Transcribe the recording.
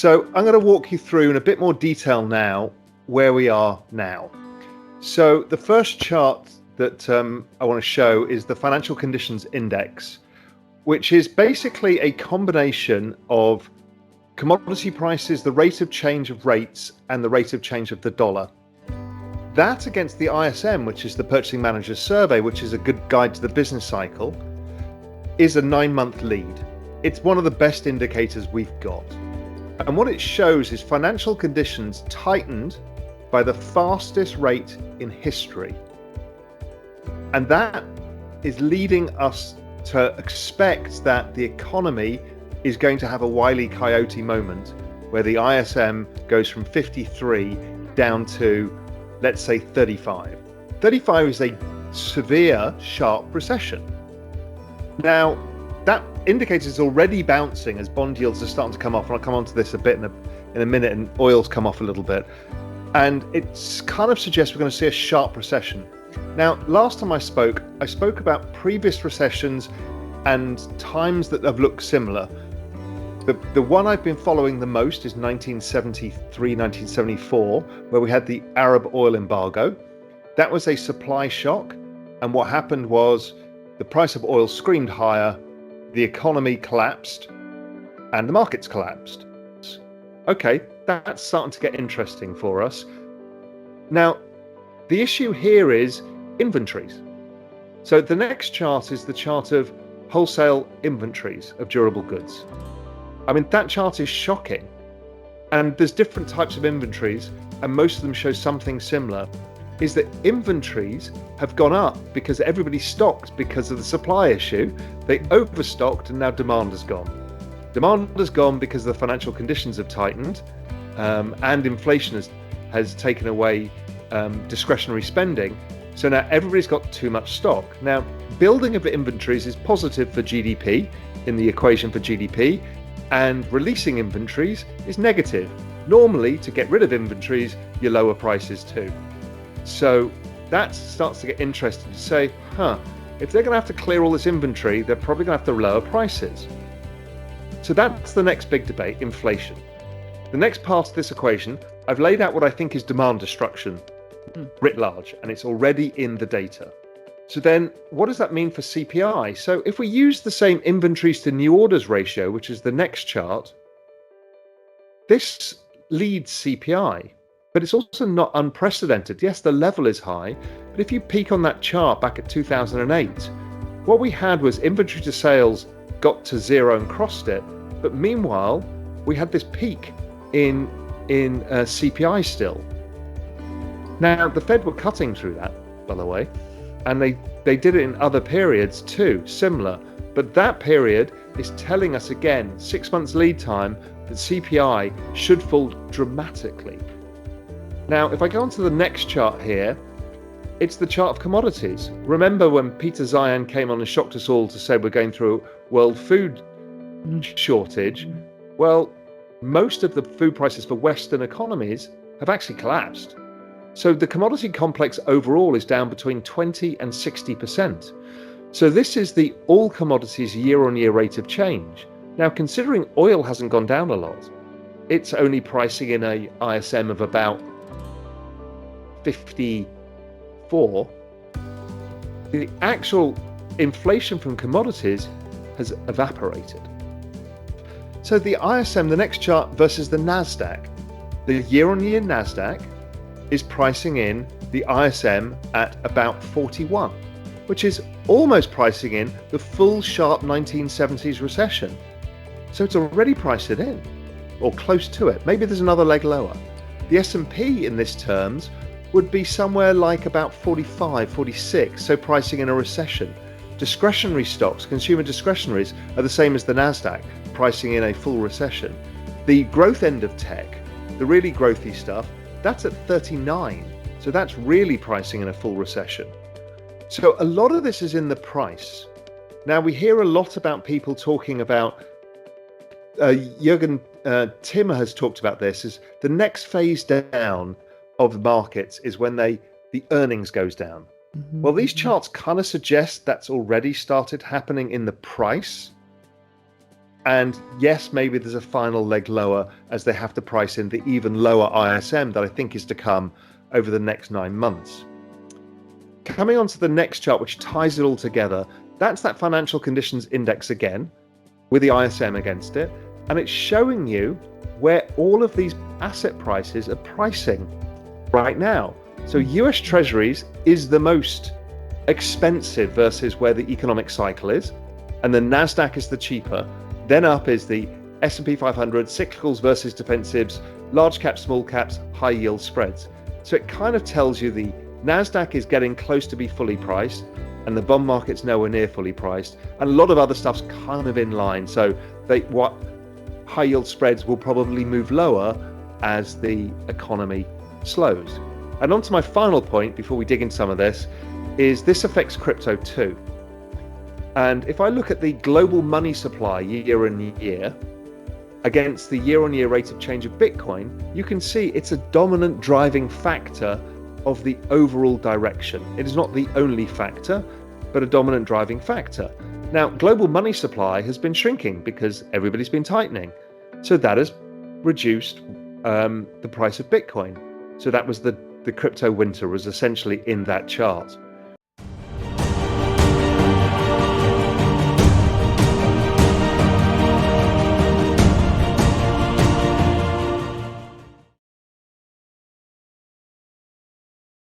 So I'm going to walk you through in a bit more detail now where we are now. So the first chart that I want to show is the Financial Conditions Index, which is basically a combination of commodity prices, the rate of change of rates, and the rate of change of the dollar. That against the ISM, which is the Purchasing Managers Survey, which is a good guide to the business cycle, is a 9-month lead. It's one of the best indicators we've got. And what it shows is financial conditions tightened by the fastest rate in history. And that is leading us to expect that the economy is going to have a Wile E. Coyote moment where the ISM goes from 53 down to, let's say, 35. 35 is a severe, sharp recession. Now, that indicator is already bouncing as bond yields are starting to come off, and I'll come on to this a bit in a minute, and oil's come off a little bit. And it kind of suggests we're going to see a sharp recession. Now, last time I spoke about previous recessions and times that have looked similar. The one I've been following the most is 1973, 1974, where we had the Arab oil embargo. That was a supply shock, and what happened was the price of oil screamed higher, the economy collapsed, and the markets collapsed. Okay, that's starting to get interesting for us. Now, the issue here is inventories. So the next chart is the chart of wholesale inventories of durable goods. I mean, that chart is shocking. And there's different types of inventories, and most of them show something similar, is that inventories have gone up because everybody stocked because of the supply issue. They overstocked and now demand has gone. Demand has gone because the financial conditions have tightened, and inflation has taken away discretionary spending. So now everybody's got too much stock. Now, building of inventories is positive for GDP in the equation for GDP, and releasing inventories is negative. Normally, to get rid of inventories, you lower prices too. So that starts to get interesting to say, if they're going to have to clear all this inventory, they're probably going to have to lower prices. So that's the next big debate, inflation. The next part of this equation, I've laid out what I think is demand destruction, writ large, and it's already in the data. So then what does that mean for CPI? So if we use the same inventories to new orders ratio, which is the next chart, this leads CPI. But it's also not unprecedented. Yes, the level is high, but if you peek on that chart back at 2008, what we had was inventory to sales got to zero and crossed it, but meanwhile, we had this peak in CPI still. Now, the Fed were cutting through that, by the way, and they did it in other periods too, similar. But that period is telling us again, 6 months lead time, that CPI should fall dramatically. Now, if I go on to the next chart here, it's the chart of commodities. Remember when Peter Zeihan came on and shocked us all to say we're going through a world food shortage? Well, most of the food prices for Western economies have actually collapsed. So the commodity complex overall is down between 20 and 60%. So this is the all commodities year-on-year rate of change. Now, considering oil hasn't gone down a lot, it's only pricing in a ISM of about 54. The actual inflation from commodities has evaporated. So the ISM, the next chart, versus the NASDAQ. The year-on-year NASDAQ is pricing in the ISM at about 41, which is almost pricing in the full sharp 1970s recession. So it's already priced it in, or close to it. Maybe there's another leg lower. The S&P in this terms would be somewhere like about 45, 46, so pricing in a recession. Discretionary stocks, consumer discretionaries, are the same as the NASDAQ, pricing in a full recession. The growth end of tech, the really growthy stuff, that's at 39, so that's really pricing in a full recession. So a lot of this is in the price. Now, we hear a lot about people talking about, Jürgen Timmer has talked about this, is the next phase down of the markets is when the earnings goes down. Well, these charts kind of suggest that's already started happening in the price. And yes, maybe there's a final leg lower as they have to price in the even lower ISM that I think is to come over the next 9 months. Coming on to the next chart, which ties it all together, that's that financial conditions index again, with the ISM against it, and it's showing you where all of these asset prices are pricing right now. So US Treasuries is the most expensive versus where the economic cycle is, and the NASDAQ is the cheaper. Then up is the S&P 500, cyclicals versus defensives, large caps, small caps, high yield spreads. So it kind of tells you the NASDAQ is getting close to be fully priced, and the bond market's nowhere near fully priced, and a lot of other stuff's kind of in line. So what high yield spreads will probably move lower as the economy slows. And on to my final point before we dig into some of this, is this affects crypto too. And if I look at the global money supply year on year against the year-on-year rate of change of Bitcoin, you can see it's a dominant driving factor of the overall direction. It is not the only factor, but a dominant driving factor. Now, global money supply has been shrinking because everybody's been tightening. So that has reduced the price of Bitcoin. So that was the crypto winter was essentially in that chart.